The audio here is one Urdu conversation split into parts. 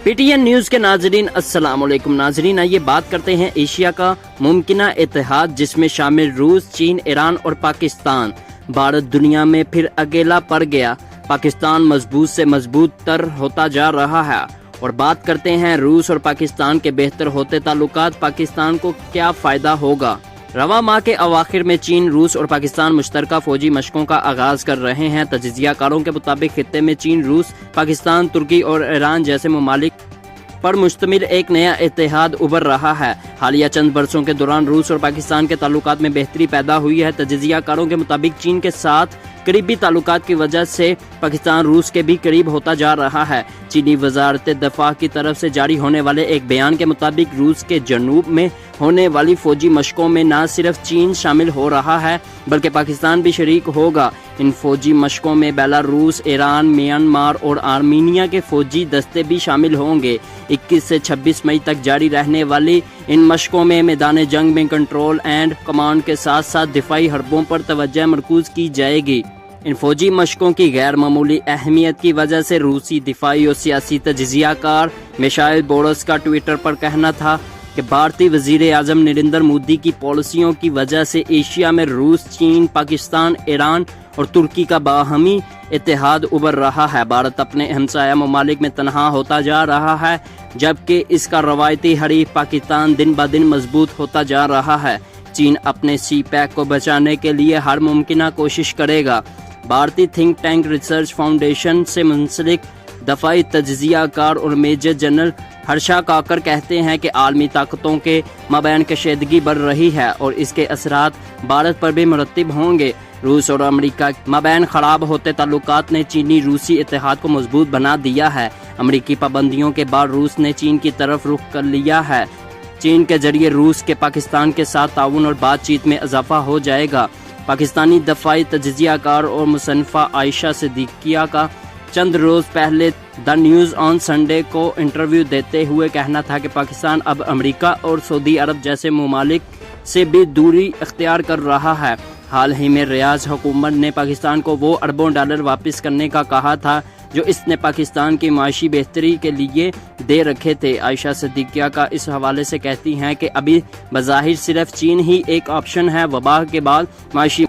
پی ٹی این نیوز کے ناظرین السلام علیکم۔ ناظرین آئیے بات کرتے ہیں ایشیا کا ممکنہ اتحاد جس میں شامل روس، چین، ایران اور پاکستان۔ بھارت دنیا میں پھر اکیلا پڑ گیا، پاکستان مضبوط سے مضبوط تر ہوتا جا رہا ہے۔ اور بات کرتے ہیں روس اور پاکستان کے بہتر ہوتے تعلقات، پاکستان کو کیا فائدہ ہوگا۔ رواں ماہ کے اواخر میں چین، روس اور پاکستان مشترکہ فوجی مشقوں کا آغاز کر رہے ہیں۔ تجزیہ کاروں کے مطابق خطے میں چین، روس، پاکستان، ترکی اور ایران جیسے ممالک پر مشتمل ایک نیا اتحاد ابھر رہا ہے۔ حالیہ چند برسوں کے دوران روس اور پاکستان کے تعلقات میں بہتری پیدا ہوئی ہے۔ تجزیہ کاروں کے مطابق چین کے ساتھ قریبی تعلقات کی وجہ سے پاکستان روس کے بھی قریب ہوتا جا رہا ہے۔ چینی وزارت دفاع کی طرف سے جاری ہونے والے ایک بیان کے مطابق روس کے جنوب میں ہونے والی فوجی مشقوں میں نہ صرف چین شامل ہو رہا ہے بلکہ پاکستان بھی شریک ہوگا۔ ان فوجی مشقوں میں بیلاروس، ایران، میانمار اور آرمینیا کے فوجی دستے بھی شامل ہوں گے۔ 21 سے 26 مئی تک جاری رہنے والی ان مشقوں میں میدان جنگ میں کنٹرول اینڈ کمانڈ کے ساتھ ساتھ دفاعی حربوں پر توجہ مرکوز کی جائے گی۔ ان فوجی مشقوں کی غیر معمولی اہمیت کی وجہ سے روسی دفاعی اور سیاسی تجزیہ کار میشائل بورس کا ٹویٹر پر کہنا تھا کہ بھارتی وزیر اعظم نریندر مودی کی پالیسیوں کی وجہ سے ایشیا میں روس، چین، پاکستان، ایران اور ترکی کا باہمی اتحاد ابھر رہا ہے۔ بھارت اپنے ہمسایہ ممالک میں تنہا ہوتا جا رہا ہے جبکہ اس کا روایتی حریف پاکستان دن بدن مضبوط ہوتا جا رہا ہے۔ چین اپنے سی پیک کو بچانے کے لیے ہر ممکنہ کوشش کرے گا۔ بھارتی تھنک ٹینک ریسرچ فاؤنڈیشن سے منسلک دفاعی تجزیہ کار اور میجر جنرل ہرشا کاکر کہتے ہیں کہ عالمی طاقتوں کے مابین کشیدگی بڑھ رہی ہے اور اس کے اثرات بھارت پر بھی مرتب ہوں گے۔ روس اور امریکہ کے مابین خراب ہوتے تعلقات نے چینی روسی اتحاد کو مضبوط بنا دیا ہے۔ امریکی پابندیوں کے بعد روس نے چین کی طرف رخ کر لیا ہے۔ چین کے ذریعے روس کے پاکستان کے ساتھ تعاون اور بات چیت میں اضافہ ہو جائے گا۔ پاکستانی دفاعی تجزیہ کار اور مصنفہ عائشہ صدیقیہ کا چند روز پہلے دا نیوز آن سنڈے کو انٹرویو دیتے ہوئے کہنا تھا کہ پاکستان اب امریکہ اور سعودی عرب جیسے ممالک سے بھی دوری اختیار کر رہا ہے۔ حال ہی میں ریاض حکومت نے پاکستان کو وہ اربوں ڈالر واپس کرنے کا کہا تھا جو اس نے پاکستان کی معاشی بہتری کے لیے دے رکھے تھے۔ عائشہ صدیقیہ کا اس حوالے سے کہتی ہیں کہ ابھی بظاہر صرف چین ہی ایک آپشن ہے۔ وبا کے بعد معاشی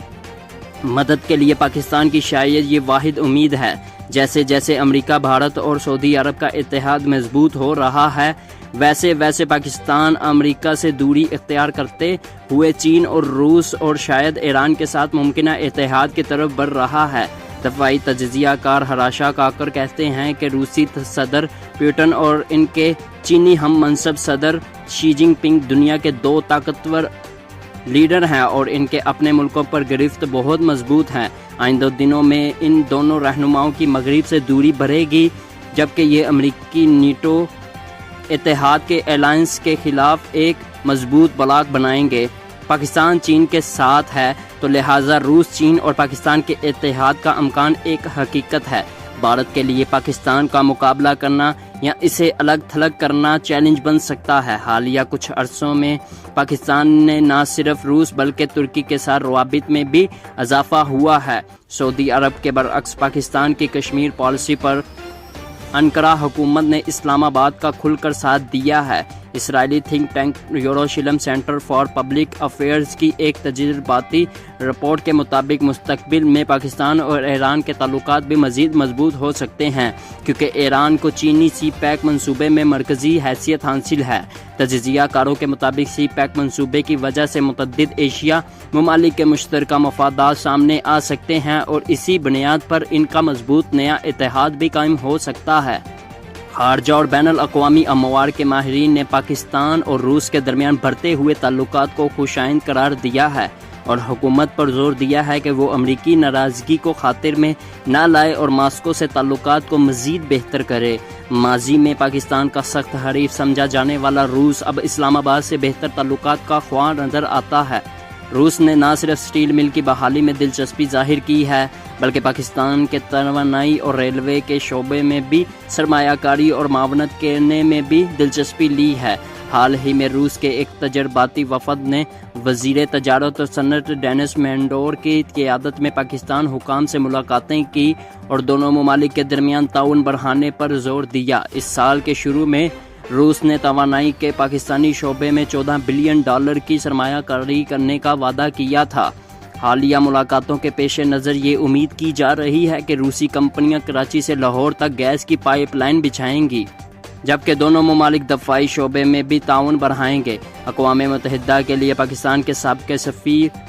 مدد کے لیے پاکستان کی شاید یہ واحد امید ہے۔ جیسے جیسے امریکہ، بھارت اور سعودی عرب کا اتحاد مضبوط ہو رہا ہے ویسے ویسے پاکستان امریکہ سے دوری اختیار کرتے ہوئے چین اور روس اور شاید ایران کے ساتھ ممکنہ اتحاد کی طرف بڑھ رہا ہے۔ دفاعی تجزیہ کار ہراشا کاکر کہتے ہیں کہ روسی صدر پوٹن اور ان کے چینی ہم منصب صدر شی جن پنگ دنیا کے دو طاقتور لیڈر ہیں اور ان کے اپنے ملکوں پر گرفت بہت مضبوط ہے۔ آئندہ دنوں میں ان دونوں رہنماؤں کی مغرب سے دوری بڑھے گی جبکہ یہ امریکی نیٹو اتحاد کے الائنس کے خلاف ایک مضبوط بلاک بنائیں گے۔ پاکستان چین کے ساتھ ہے تو لہٰذا روس، چین اور پاکستان کے اتحاد کا امکان ایک حقیقت ہے۔ بھارت کے لیے پاکستان کا مقابلہ کرنا یا اسے الگ تھلگ کرنا چیلنج بن سکتا ہے۔ حالیہ کچھ عرصوں میں پاکستان نے نہ صرف روس بلکہ ترکی کے ساتھ روابط میں بھی اضافہ ہوا ہے۔ سعودی عرب کے برعکس پاکستان کی کشمیر پالیسی پر انقرہ حکومت نے اسلام آباد کا کھل کر ساتھ دیا ہے۔ اسرائیلی تھنک ٹینک یروشلم سینٹر فار پبلک افیئرز کی ایک تجرباتی رپورٹ کے مطابق مستقبل میں پاکستان اور ایران کے تعلقات بھی مزید مضبوط ہو سکتے ہیں کیونکہ ایران کو چینی سی پیک منصوبے میں مرکزی حیثیت حاصل ہے۔ تجزیہ کاروں کے مطابق سی پیک منصوبے کی وجہ سے متعدد ایشیا ممالک کے مشترکہ مفادات سامنے آ سکتے ہیں اور اسی بنیاد پر ان کا مضبوط نیا اتحاد بھی قائم ہو سکتا ہے۔ خارجہ اور بین الاقوامی امور کے ماہرین نے پاکستان اور روس کے درمیان بڑھتے ہوئے تعلقات کو خوشائند قرار دیا ہے اور حکومت پر زور دیا ہے کہ وہ امریکی ناراضگی کو خاطر میں نہ لائے اور ماسکو سے تعلقات کو مزید بہتر کرے۔ ماضی میں پاکستان کا سخت حریف سمجھا جانے والا روس اب اسلام آباد سے بہتر تعلقات کا خواہاں نظر آتا ہے۔ روس نے نہ صرف سٹیل مل کی بحالی میں دلچسپی ظاہر کی ہے بلکہ پاکستان کے توانائی اور ریلوے کے شعبے میں بھی سرمایہ کاری اور معاونت کرنے میں بھی دلچسپی لی ہے۔ حال ہی میں روس کے ایک تجرباتی وفد نے وزیر تجارت اور صنعت ڈینس مینڈور کی قیادت میں پاکستان حکام سے ملاقاتیں کی اور دونوں ممالک کے درمیان تعاون بڑھانے پر زور دیا۔ اس سال کے شروع میں روس نے توانائی کے پاکستانی شعبے میں $14 بلین کی سرمایہ کاری کرنے کا وعدہ کیا تھا۔ حالیہ ملاقاتوں کے پیش نظر یہ امید کی جا رہی ہے کہ روسی کمپنیاں کراچی سے لاہور تک گیس کی پائپ لائن بچھائیں گی، جبکہ دونوں ممالک دفاعی شعبے میں بھی تعاون بڑھائیں گے۔ اقوام متحدہ کے لیے پاکستان کے سابق سفیر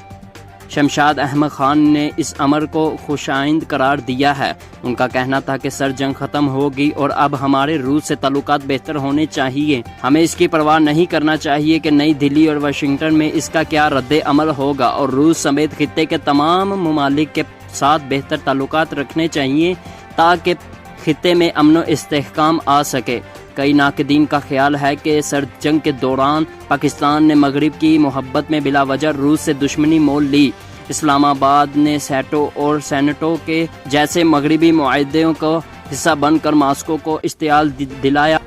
شمشاد احمد خان نے اس امر کو خوشائند قرار دیا ہے۔ ان کا کہنا تھا کہ سر جنگ ختم ہوگی اور اب ہمارے روس سے تعلقات بہتر ہونے چاہیے۔ ہمیں اس کی پرواہ نہیں کرنا چاہیے کہ نئی دہلی اور واشنگٹن میں اس کا کیا رد عمل ہوگا، اور روس سمیت خطے کے تمام ممالک کے ساتھ بہتر تعلقات رکھنے چاہیے تاکہ خطے میں امن و استحکام آ سکے۔ کئی ناقدین کا خیال ہے کہ سرد جنگ کے دوران پاکستان نے مغرب کی محبت میں بلا وجہ روس سے دشمنی مول لی۔ اسلام آباد نے سیٹو اور سینٹو کے جیسے مغربی معاہدوں کو حصہ بن کر ماسکو کو اشتعال دلایا،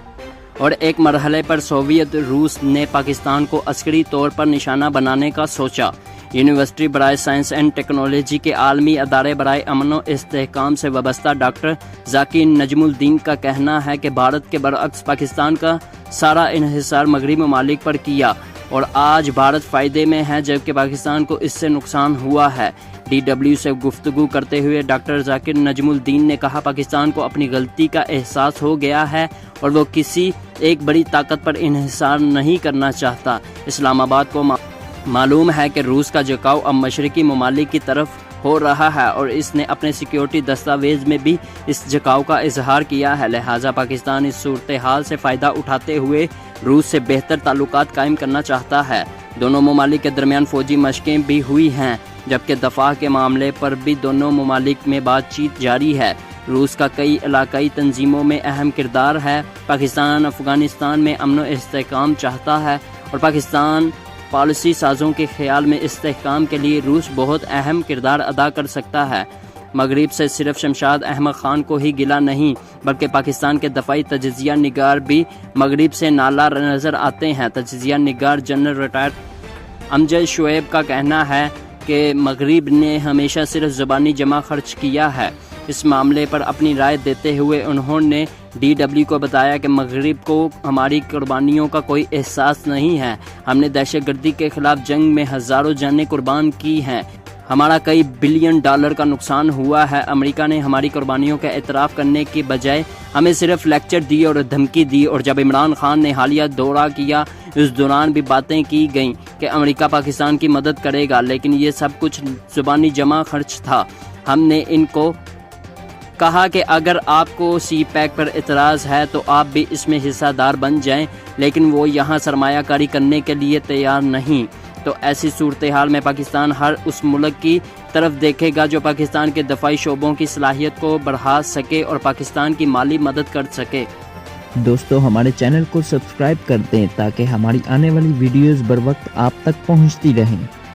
اور ایک مرحلے پر سوویت روس نے پاکستان کو عسکری طور پر نشانہ بنانے کا سوچا۔ یونیورسٹی برائے سائنس اینڈ ٹیکنالوجی کے عالمی ادارے برائے امن و استحکام سے وابستہ ڈاکٹر ذاکر نجم الدین کا کہنا ہے کہ بھارت کے برعکس پاکستان کا سارا انحصار مغربی ممالک پر کیا، اور آج بھارت فائدے میں ہے جبکہ پاکستان کو اس سے نقصان ہوا ہے۔ DW سے گفتگو کرتے ہوئے ڈاکٹر ذاکر نجم الدین نے کہا، پاکستان کو اپنی غلطی کا احساس ہو گیا ہے اور وہ کسی ایک بڑی طاقت پر انحصار نہیں کرنا چاہتا۔ اسلام آباد کو معلوم ہے کہ روس کا جھکاؤ اب مشرقی ممالک کی طرف ہو رہا ہے، اور اس نے اپنے سیکیورٹی دستاویز میں بھی اس جھکاؤ کا اظہار کیا ہے۔ لہٰذا پاکستان اس صورتحال سے فائدہ اٹھاتے ہوئے روس سے بہتر تعلقات قائم کرنا چاہتا ہے۔ دونوں ممالک کے درمیان فوجی مشقیں بھی ہوئی ہیں، جبکہ دفاع کے معاملے پر بھی دونوں ممالک میں بات چیت جاری ہے۔ روس کا کئی علاقائی تنظیموں میں اہم کردار ہے۔ پاکستان افغانستان میں امن و استحکام چاہتا ہے، اور پاکستان پالیسی سازوں کے خیال میں استحکام کے لیے روس بہت اہم کردار ادا کر سکتا ہے۔ مغرب سے صرف شمشاد احمد خان کو ہی گلہ نہیں، بلکہ پاکستان کے دفاعی تجزیہ نگار بھی مغرب سے نالا نظر آتے ہیں۔ تجزیہ نگار جنرل ریٹائرڈ امجد شعیب کا کہنا ہے کہ مغرب نے ہمیشہ صرف زبانی جمع خرچ کیا ہے۔ اس معاملے پر اپنی رائے دیتے ہوئے انہوں نے DW کو بتایا کہ مغرب کو ہماری قربانیوں کا کوئی احساس نہیں ہے۔ ہم نے دہشت گردی کے خلاف جنگ میں ہزاروں جانیں قربان کی ہیں، ہمارا کئی $بلین کا نقصان ہوا ہے۔ امریکہ نے ہماری قربانیوں کا اعتراف کرنے کی بجائے ہمیں صرف لیکچر دی اور دھمکی دی، اور جب عمران خان نے حالیہ دورہ کیا اس دوران بھی باتیں کی گئیں کہ امریکہ پاکستان کی مدد کرے گا، لیکن یہ سب کچھ زبانی جمع خرچ تھا۔ ہم نے ان کو کہا کہ اگر آپ کو سی پیک پر اعتراض ہے تو آپ بھی اس میں حصہ دار بن جائیں، لیکن وہ یہاں سرمایہ کاری کرنے کے لیے تیار نہیں۔ تو ایسی صورتحال میں پاکستان ہر اس ملک کی طرف دیکھے گا جو پاکستان کے دفاعی شعبوں کی صلاحیت کو بڑھا سکے اور پاکستان کی مالی مدد کر سکے۔ دوستو ہمارے چینل کو سبسکرائب کر دیں تاکہ ہماری آنے والی ویڈیوز بر وقت آپ تک پہنچتی رہیں۔